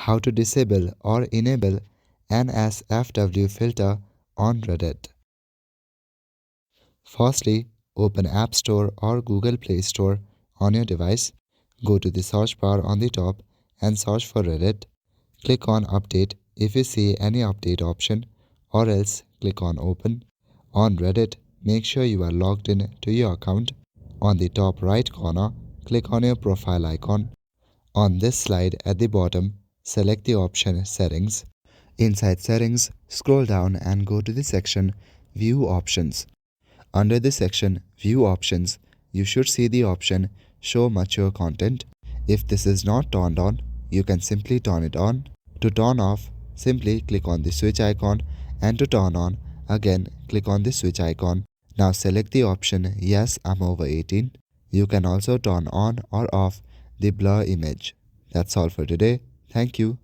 How to disable or enable NSFW filter on Reddit. Firstly, open App Store or Google Play Store on your device. Go to the search bar on the top and search for Reddit. Click on Update if you see any update option, or else click on Open. On Reddit, make sure you are logged in to your account. On the top right corner, click on your profile icon. On this slide at the bottom, select the option Settings. Inside Settings, scroll down and go to the section View Options. Under the section View Options, you should see the option Show Mature Content. If this is not turned on, you can simply turn it on. To turn off, simply click on the switch icon, and to turn on, again click on the switch icon. Now select the option Yes, I'm over 18. You can also turn on or off the blur image. That's all for today. Thank you.